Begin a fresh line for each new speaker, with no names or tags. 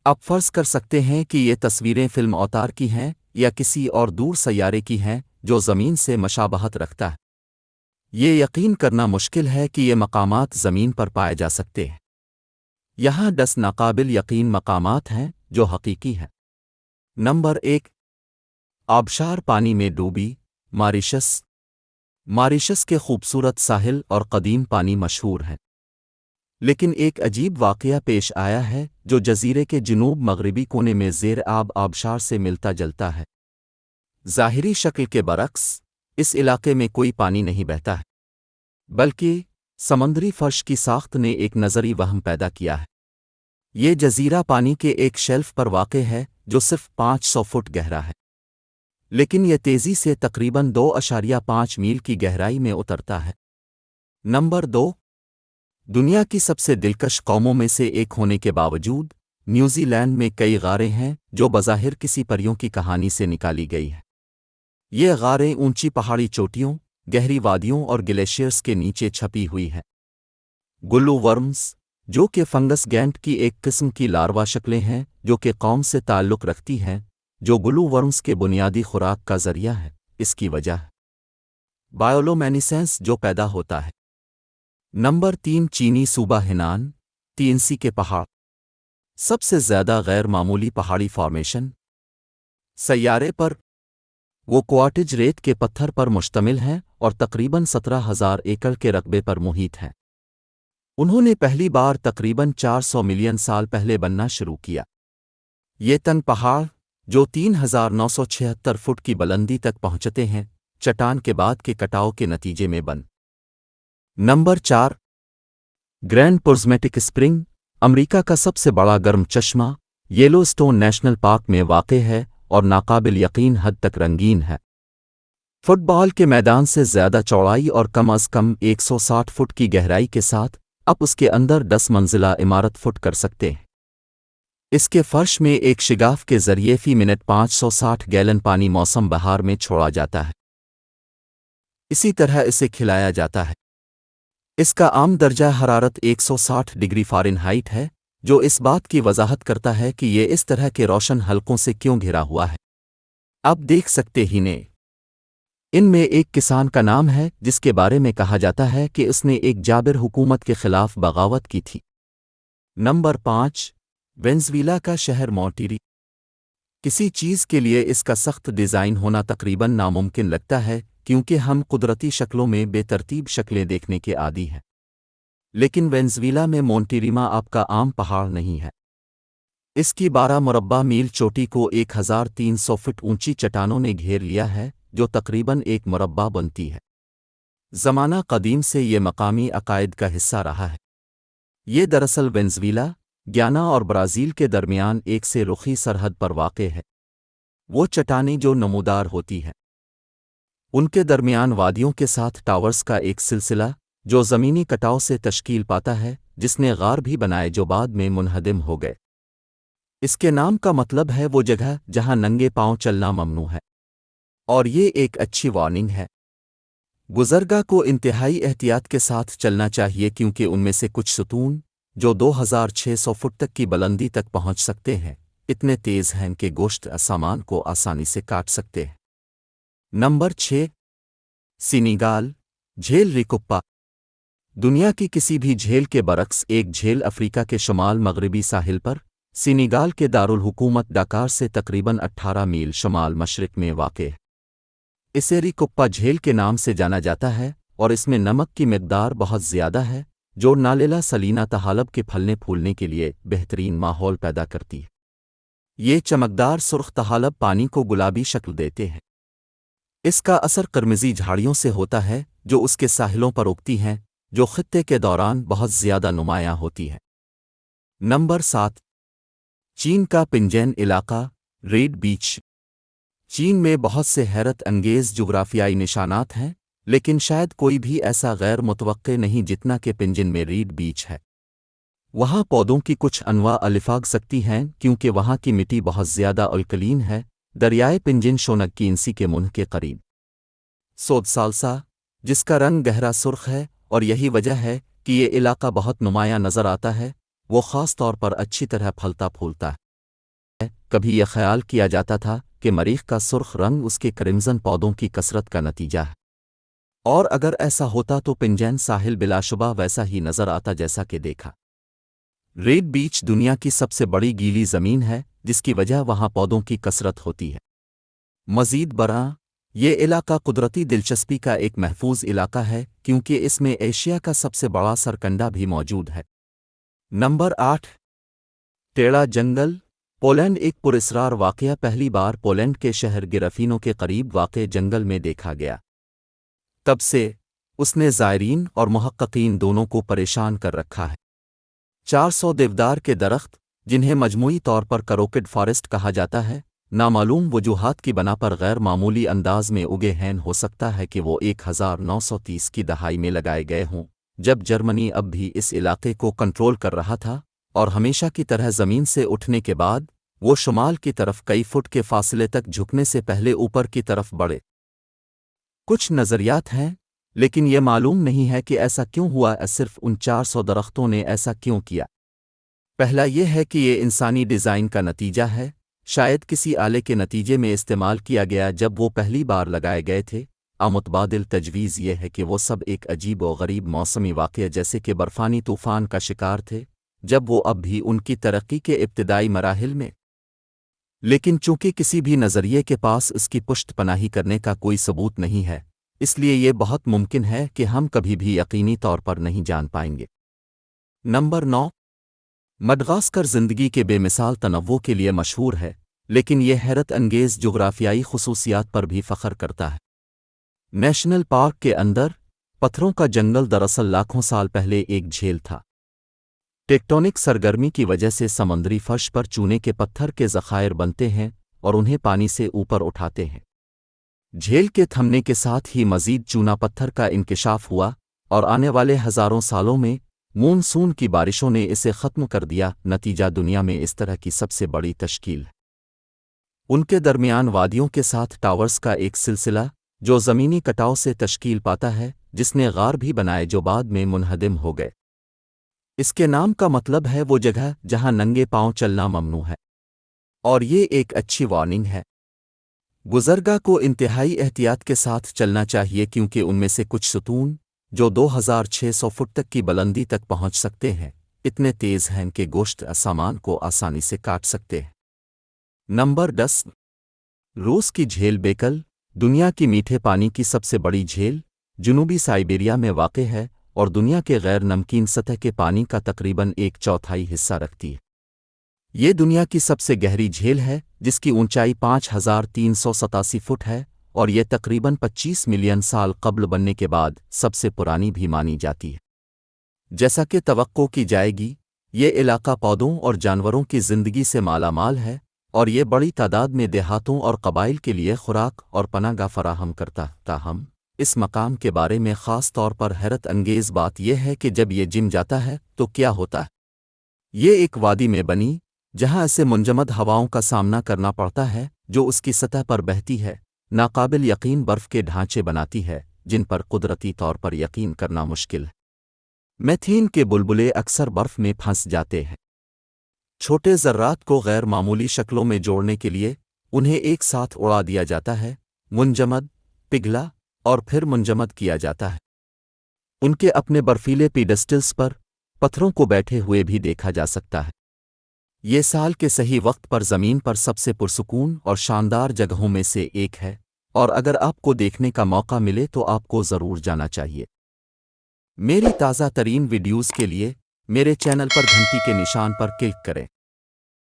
آپ فرض کر سکتے ہیں کہ یہ تصویریں فلم اوتار کی ہیں یا کسی اور دور سیارے کی ہیں جو زمین سے مشابہت رکھتا ہے۔ یہ یقین کرنا مشکل ہے کہ یہ مقامات زمین پر پائے جا سکتے ہیں۔ یہاں 10 ناقابل یقین مقامات ہیں جو حقیقی ہیں۔ نمبر 1، آبشار پانی میں ڈوبی ماریشس۔ ماریشس کے خوبصورت ساحل اور قدیم پانی مشہور ہیں، لیکن ایک عجیب واقعہ پیش آیا ہے جو جزیرے کے جنوب مغربی کونے میں زیر آب آبشار سے ملتا جلتا ہے۔ ظاہری شکل کے برعکس اس علاقے میں کوئی پانی نہیں بہتا ہے، بلکہ سمندری فرش کی ساخت نے ایک نظری وہم پیدا کیا ہے۔ یہ جزیرہ پانی کے ایک شیلف پر واقع ہے جو صرف 500 فٹ گہرا ہے، لیکن یہ تیزی سے تقریباً 2.5 میل کی گہرائی میں اترتا ہے۔ نمبر 2، دنیا کی سب سے دلکش قوموں میں سے ایک ہونے کے باوجود نیوزی لینڈ میں کئی غاریں ہیں جو بظاہر کسی پریوں کی کہانی سے نکالی گئی ہیں۔ یہ غاریں اونچی پہاڑی چوٹیوں، گہری وادیوں اور گلیشیئرز کے نیچے چھپی ہوئی ہیں۔ گلو ورمز، جو کہ فنگس گینٹ کی ایک قسم کی لاروا شکلیں ہیں جو کہ قوم سے تعلق رکھتی ہیں جو گلو ورمز کے بنیادی خوراک کا ذریعہ ہے، اس کی وجہ ہے بایولومینیسنس جو پیدا ہوتا ہے۔ نمبر 3، چینی صوبہ ہینان TNC کے پہاڑ۔ سب سے زیادہ غیر معمولی پہاڑی فارمیشن سیارے پر، وہ کوارٹج ریت کے پتھر پر مشتمل ہیں اور تقریباً 17,000 ایکڑ کے رقبے پر محیط ہیں۔ انہوں نے پہلی بار تقریباً 400 ملین سال پہلے بننا شروع کیا۔ یہ تنگ پہاڑ جو 3,976 فٹ کی بلندی تک پہنچتے ہیں، چٹان کے بعد کے کٹاؤ کے نتیجے میں بن۔ نمبر 4، گرینڈ پرزمیٹک اسپرنگ، امریکہ کا سب سے بڑا گرم چشمہ، یلو اسٹون نیشنل پارک میں واقع ہے اور ناقابل یقین حد تک رنگین ہے۔ فٹ بال کے میدان سے زیادہ چوڑائی اور کم از کم 160 فٹ کی گہرائی کے ساتھ آپ اس کے اندر 10 منزلہ عمارت فٹ کر سکتے ہیں۔ اس کے فرش میں ایک شگاف کے ذریعے فی منٹ 560 گیلن پانی موسم بہار میں چھوڑا جاتا ہے۔ اسی طرح اسے کھلایا جاتا ہے۔ اس کا عام درجہ حرارت 160 ڈگری فارنہائٹ ہے، جو اس بات کی وضاحت کرتا ہے کہ یہ اس طرح کے روشن حلقوں سے کیوں گھرا ہوا ہے۔ آپ دیکھ سکتے ہی نے ان میں ایک کسان کا نام ہے جس کے بارے میں کہا جاتا ہے کہ اس نے ایک جابر حکومت کے خلاف بغاوت کی تھی۔ نمبر 5، وینزویلا کا شہر مونٹیری۔ کسی چیز کے لیے اس کا سخت ڈیزائن ہونا تقریباً ناممکن لگتا ہے کیونکہ ہم قدرتی شکلوں میں بے ترتیب شکلیں دیکھنے کے عادی ہیں، لیکن وینزویلا میں مونٹیریما آپ کا عام پہاڑ نہیں ہے۔ اس کی 12 مربع میل چوٹی کو 1,300 فٹ اونچی چٹانوں نے گھیر لیا ہے جو تقریباً 1 مربع بنتی ہے۔ زمانہ قدیم سے یہ مقامی عقائد کا حصہ رہا ہے۔ یہ دراصل وینزویلا، گیانا اور برازیل کے درمیان ایک سے رخی سرحد پر واقع ہے۔ وہ چٹانیں جو نمودار ہوتی ہیں، ان کے درمیان وادیوں کے ساتھ ٹاورز کا ایک سلسلہ جو زمینی کٹاؤ سے تشکیل پاتا ہے، جس نے غار بھی بنائے جو بعد میں منہدم ہو گئے۔ اس کے نام کا مطلب ہے وہ جگہ جہاں ننگے پاؤں چلنا ممنوع ہے، اور یہ ایک اچھی وارننگ ہے۔ بزرگاں کو انتہائی احتیاط کے ساتھ چلنا چاہیے کیونکہ ان میں سے کچھ ستون جو 2,600 فٹ تک کی بلندی تک پہنچ سکتے ہیں اتنے تیز ہیں کہ گوشت سامان کو آسانی سے کاٹ سکتے ہیں۔ نمبر 6، سینیگال جھیل ریکوپا۔ دنیا کی کسی بھی جھیل کے برعکس ایک جھیل افریقہ کے شمال مغربی ساحل پر سینیگال کے دارالحکومت ڈاکار سے تقریباً 18 میل شمال مشرق میں واقع ہے۔ اسے ریکوپا جھیل کے نام سے جانا جاتا ہے اور اس میں نمک کی مقدار بہت زیادہ ہے جو نالیلا سلینا طحالب کے پھلنے پھولنے کے لیے بہترین ماحول پیدا کرتی ہے۔ یہ چمکدار سرخ طحالب پانی کو گلابی شکل دیتے ہیں۔ اس کا اثر قرمزی جھاڑیوں سے ہوتا ہے جو اس کے ساحلوں پر اگتی ہیں، جو خطے کے دوران بہت زیادہ نمایاں ہوتی ہے۔ نمبر 7، چین کا پنجین علاقہ ریڈ بیچ۔ چین میں بہت سے حیرت انگیز جغرافیائی نشانات ہیں، لیکن شاید کوئی بھی ایسا غیر متوقع نہیں جتنا کہ پنجن میں ریڈ بیچ ہے۔ وہاں پودوں کی کچھ انواع الفاگ سکتی ہیں کیونکہ وہاں کی مٹی بہت زیادہ الکلین ہے۔ دریائے پنجن شونک کینسی کے منہ کے قریب سود سالسا، جس کا رنگ گہرا سرخ ہے اور یہی وجہ ہے کہ یہ علاقہ بہت نمایاں نظر آتا ہے، وہ خاص طور پر اچھی طرح پھلتا پھولتا ہے۔ کبھی یہ خیال کیا جاتا تھا کہ مریخ کا سرخ رنگ اس کے کرمزن پودوں کی کثرت کا نتیجہ ہے، اور اگر ایسا ہوتا تو پنجین ساحل بلا شبہ ویسا ہی نظر آتا جیسا کہ دیکھا۔ ریڈ بیچ دنیا کی سب سے بڑی گیلی زمین ہے، جس کی وجہ وہاں پودوں کی کثرت ہوتی ہے۔ مزید برآں، یہ علاقہ قدرتی دلچسپی کا ایک محفوظ علاقہ ہے کیونکہ اس میں ایشیا کا سب سے بڑا سرکنڈا بھی موجود ہے۔ نمبر 8، ٹیڑا جنگل، پولینڈ۔ ایک پراسرار واقعہ پہلی بار پولینڈ کے شہر گرفینو کے قریب واقع جنگل میں دیکھا گیا۔ تب سے اس نے زائرین اور محققین دونوں کو پریشان کر رکھا ہے۔ 400 دیودار کے درخت، جنہیں مجموعی طور پر کروکڈ فارسٹ کہا جاتا ہے، نامعلوم وجوہات کی بنا پر غیر معمولی انداز میں اگے ہیں۔ ہو سکتا ہے کہ وہ 1930 کی دہائی میں لگائے گئے ہوں، جب جرمنی اب بھی اس علاقے کو کنٹرول کر رہا تھا، اور ہمیشہ کی طرح زمین سے اٹھنے کے بعد وہ شمال کی طرف کئی فٹ کے فاصلے تک جھکنے سے پہلے اوپر کی طرف بڑھے۔ کچھ نظریات ہیں، لیکن یہ معلوم نہیں ہے کہ ایسا کیوں ہوا۔ صرف ان 400 درختوں نے ایسا کیوں کیا؟ پہلا یہ ہے کہ یہ انسانی ڈیزائن کا نتیجہ ہے، شاید کسی آلے کے نتیجے میں استعمال کیا گیا جب وہ پہلی بار لگائے گئے تھے۔ متبادل تجویز یہ ہے کہ وہ سب ایک عجیب و غریب موسمی واقعہ جیسے کہ برفانی طوفان کا شکار تھے، جب وہ اب بھی ان کی ترقی کے ابتدائی مراحل میں۔ لیکن چونکہ کسی بھی نظریے کے پاس اس کی پشت پناہی کرنے کا کوئی ثبوت نہیں ہے، اس لیے یہ بہت ممکن ہے کہ ہم کبھی بھی یقینی طور پر نہیں جان پائیں گے۔ نمبر 9، مڈغاسکر زندگی کے بے مثال تنوع کے لیے مشہور ہے، لیکن یہ حیرت انگیز جغرافیائی خصوصیات پر بھی فخر کرتا ہے۔ نیشنل پارک کے اندر پتھروں کا جنگل دراصل لاکھوں سال پہلے ایک جھیل تھا۔ ٹیکٹونک سرگرمی کی وجہ سے سمندری فرش پر چونے کے پتھر کے ذخائر بنتے ہیں اور انہیں پانی سے اوپر اٹھاتے ہیں۔ جھیل کے تھمنے کے ساتھ ہی مزید چونا پتھر کا انکشاف ہوا، اور آنے والے ہزاروں سالوں میں مون سون کی بارشوں نے اسے ختم کر دیا۔ نتیجہ دنیا میں اس طرح کی سب سے بڑی تشکیل ہے۔ ان کے درمیان وادیوں کے ساتھ ٹاورز کا ایک سلسلہ جو زمینی کٹاؤ سے تشکیل پاتا ہے، جس نے غار بھی بنائے جو بعد میں منہدم ہو گئے۔ اس کے نام کا مطلب ہے وہ جگہ جہاں ننگے پاؤں چلنا ممنوع ہے، اور یہ ایک اچھی وارننگ ہے۔ بزرگاں کو انتہائی احتیاط کے ساتھ چلنا چاہیے کیونکہ ان میں سے کچھ ستون، جو 2600 فٹ تک کی بلندی تک پہنچ سکتے ہیں، اتنے تیز ہیں کہ گوشت سامان کو آسانی سے کاٹ سکتے ہیں۔ نمبر 10، روس کی جھیل بیکل، دنیا کی میٹھے پانی کی سب سے بڑی جھیل، جنوبی سائبیریا میں واقع ہے اور دنیا کے غیر نمکین سطح کے پانی کا تقریباً 1/4 حصہ رکھتی ہے۔ یہ دنیا کی سب سے گہری جھیل ہے، جس کی اونچائی 5387 فٹ ہے، اور یہ تقریباً 25 ملین سال قبل بننے کے بعد سب سے پرانی بھی مانی جاتی ہے۔ جیسا کہ توقع کی جائے گی، یہ علاقہ پودوں اور جانوروں کی زندگی سے مالا مال ہے، اور یہ بڑی تعداد میں دیہاتوں اور قبائل کے لیے خوراک اور پناہ گاہ فراہم کرتا۔ تاہم اس مقام کے بارے میں خاص طور پر حیرت انگیز بات یہ ہے کہ جب یہ جم جاتا ہے تو کیا ہوتا ہے۔ یہ ایک وادی میں بنی، جہاں اسے منجمد ہواؤں کا سامنا کرنا پڑتا ہے جو اس کی سطح پر بہتی ہے، ناقابل یقین برف کے ڈھانچے بناتی ہے جن پر قدرتی طور پر یقین کرنا مشکل ہے۔ میتھین کے بلبلے اکثر برف میں پھنس جاتے ہیں۔ چھوٹے ذرات کو غیر معمولی شکلوں میں جوڑنے کے لیے انہیں ایک ساتھ اڑا دیا جاتا ہے، منجمد، پگھلا اور پھر منجمد کیا جاتا ہے۔ ان کے اپنے برفیلے پیڈسٹلز پر پتھروں کو بیٹھے ہوئے بھی دیکھا جا سکتا ہے۔ یہ سال کے صحیح وقت پر زمین پر سب سے پرسکون اور شاندار جگہوں میں سے ایک ہے، اور اگر آپ کو دیکھنے کا موقع ملے تو آپ کو ضرور جانا چاہیے۔ میری تازہ ترین ویڈیوز کے لیے میرے چینل پر گھنٹی کے نشان پر کلک کریں۔